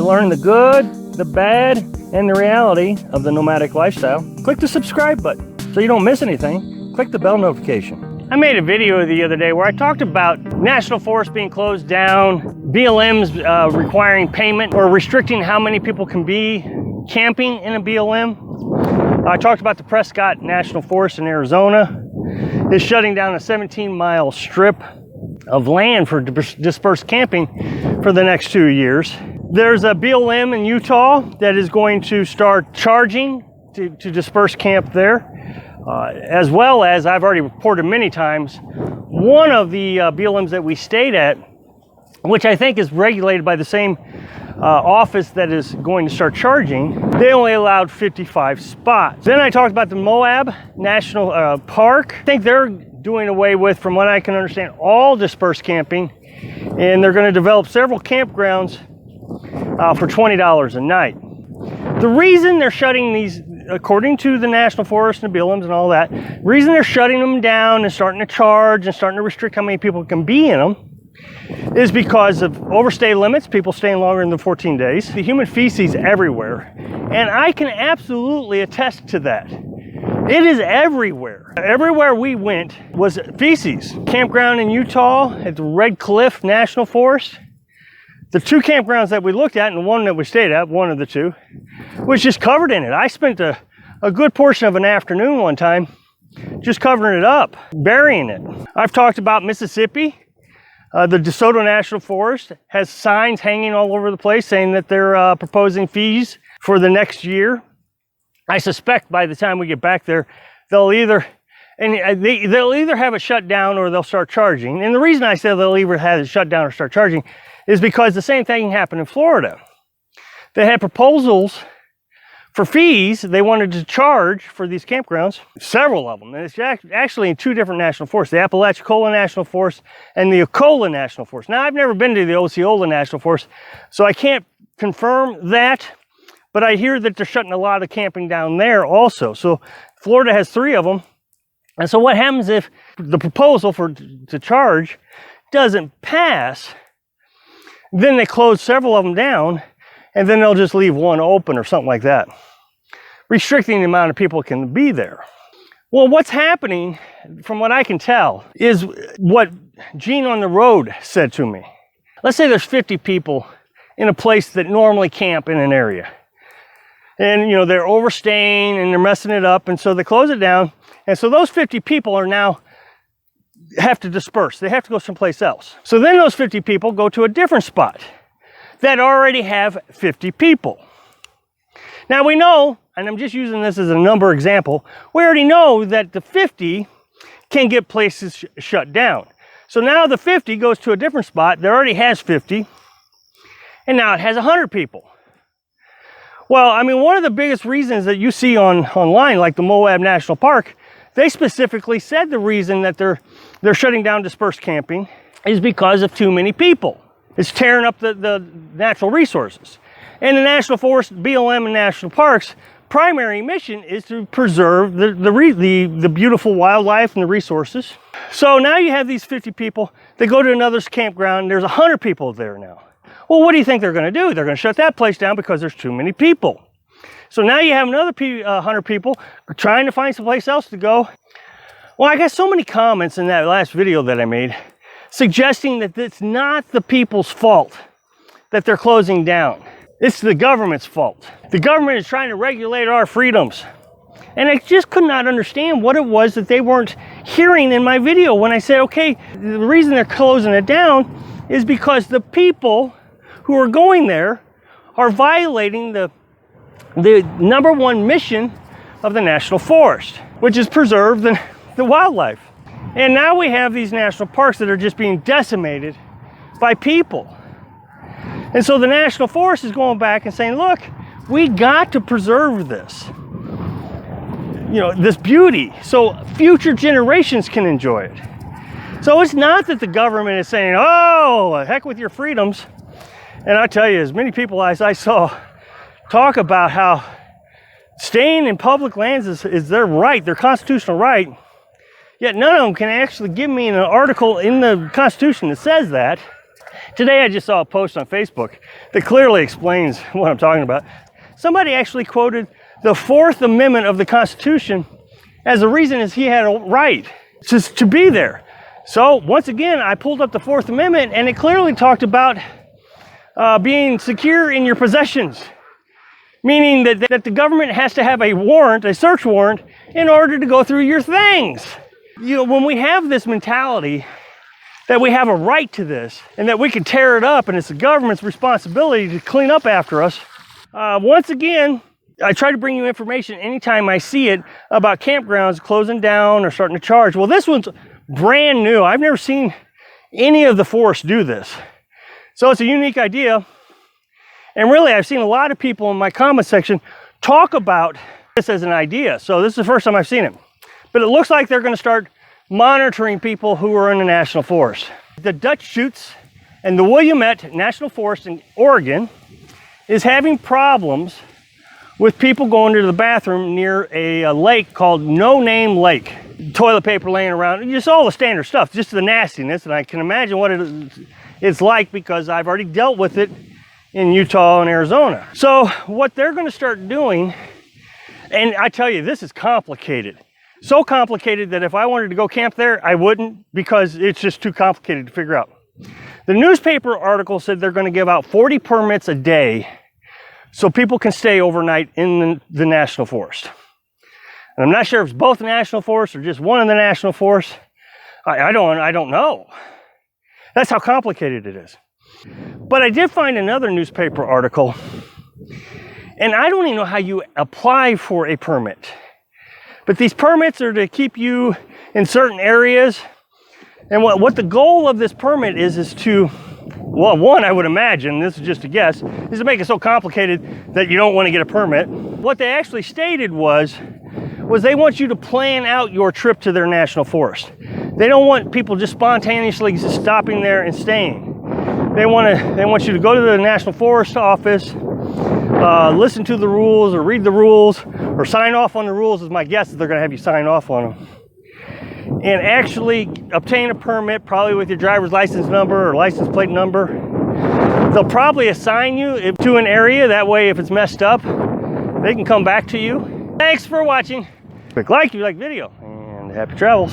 To learn the good, the bad, and the reality of the nomadic lifestyle, click the subscribe button so you don't miss anything. Click the bell notification. I made a video the other day where I talked about national forests being closed down, BLMs requiring payment or restricting how many people can be camping in a BLM. I talked about the Prescott National Forest in Arizona is shutting down a 17-mile strip of land for dispersed camping for the next 2 years. There's a BLM in Utah that is going to start charging to disperse camp there, as well as I've already reported many times, one of the BLMs that we stayed at, which I think is regulated by the same office that is going to start charging, they only allowed 55 spots. Then I talked about the Moab National Park. I think they're doing away with, from what I can understand, all dispersed camping, and they're going to develop several campgrounds for $20 a night. The reason they're shutting these, according to the National Forest and the BLMs and all that, the reason they're shutting them down and starting to charge and starting to restrict how many people can be in them is because of overstay limits, people staying longer than 14 days, the human feces everywhere. And I can absolutely attest to that. It is everywhere. Everywhere we went was feces. Campground in Utah at the Red Cliff National Forest. The two campgrounds that we looked at and the one that we stayed at, one of the two, was just covered in it. I spent a good portion of an afternoon one time just covering it up, burying it. I've talked about Mississippi. The DeSoto National Forest has signs hanging all over the place saying that they're proposing fees for the next year. I suspect by the time we get back there, they'll either have it shut down or they'll start charging. And the reason I say they'll either have it shut down or start charging is because the same thing happened in Florida. They had proposals for fees they wanted to charge for these campgrounds, several of them. And it's actually in two different national forests, the Apalachicola National Forest and the Ocola National Forest. Now, I've never been to the Osceola National Forest, so I can't confirm that, but I hear that they're shutting a lot of camping down there also. So Florida has 3 of them. And so what happens if the proposal to charge doesn't pass? Then they close several of them down, and then they'll just leave one open or something like that, restricting the amount of people can be there. Well, what's happening, from what I can tell, is what Gene on the road said to me. Let's say there's 50 people in a place that normally camp in an area. And, you know, they're overstaying and they're messing it up, and so they close it down. And so those 50 people are now have to disperse. They have to go someplace else. So then those 50 people go to a different spot that already have 50 people. Now we know, and I'm just using this as a number example, we already know that the 50 can get places shut down. So now the 50 goes to a different spot that already has 50, and now it has 100 people. Well, I mean, one of the biggest reasons that you see online, like the Moab National Park, they specifically said the reason that they're shutting down dispersed camping is because of too many people. It's tearing up the natural resources. And the National Forest, BLM and National Parks' primary mission is to preserve the beautiful wildlife and the resources. So now you have these 50 people, they go to another campground, and there's 100 people there now. Well, what do you think they're going to do? They're going to shut that place down because there's too many people. So now you have another 100 people trying to find someplace else to go. Well, I got so many comments in that last video that I made suggesting that it's not the people's fault that they're closing down. It's the government's fault. The government is trying to regulate our freedoms. And I just could not understand what it was that they weren't hearing in my video when I said, okay, the reason they're closing it down is because the people who are going there are violating the number one mission of the National Forest, which is preserve the wildlife. And now we have these national parks that are just being decimated by people. And so the National Forest is going back and saying, look, we got to preserve this, you know, this beauty, so future generations can enjoy it. So it's not that the government is saying, oh, heck with your freedoms. And I tell you, as many people as I saw talk about how staying in public lands is their right, their constitutional right, yet none of them can actually give me an article in the Constitution that says that. Today I just saw a post on Facebook that clearly explains what I'm talking about. Somebody actually quoted the Fourth Amendment of the Constitution as the reason is he had a right to be there. So once again, I pulled up the Fourth Amendment and it clearly talked about being secure in your possessions. Meaning that the government has to have a warrant, a search warrant, in order to go through your things. You know, when we have this mentality that we have a right to this and that we can tear it up and it's the government's responsibility to clean up after us, once again, I try to bring you information anytime I see it about campgrounds closing down or starting to charge. Well, this one's brand new. I've never seen any of the forests do this. So it's a unique idea. And really, I've seen a lot of people in my comment section talk about this as an idea. So this is the first time I've seen it. But it looks like they're going to start monitoring people who are in the national forest. The Dutch Chutes and the Willamette National Forest in Oregon is having problems with people going to the bathroom near a lake called No Name Lake. Toilet paper laying around, just all the standard stuff, just the nastiness. And I can imagine what it's like because I've already dealt with it in Utah and Arizona. So what they're going to start doing, and I tell you, this is complicated. So complicated that if I wanted to go camp there, I wouldn't because it's just too complicated to figure out. The newspaper article said they're going to give out 40 permits a day so people can stay overnight in the national forest. And I'm not sure if it's both the national forest or just one of the national forests. I don't know. That's how complicated it is. But I did find another newspaper article, and I don't even know how you apply for a permit. But these permits are to keep you in certain areas. And what the goal of this permit is to, well, one, I would imagine, this is just a guess, is to make it so complicated that you don't want to get a permit. What they actually stated was they want you to plan out your trip to their national forest. They don't want people just spontaneously stopping there and staying. They want you to go to the National Forest Office, listen to the rules or read the rules or sign off on the rules. Is my guess that they're going to have you sign off on them. And actually obtain a permit, probably with your driver's license number or license plate number. They'll probably assign you to an area. That way, if it's messed up, they can come back to you. Thanks for watching. Click like if you like the video, and happy travels.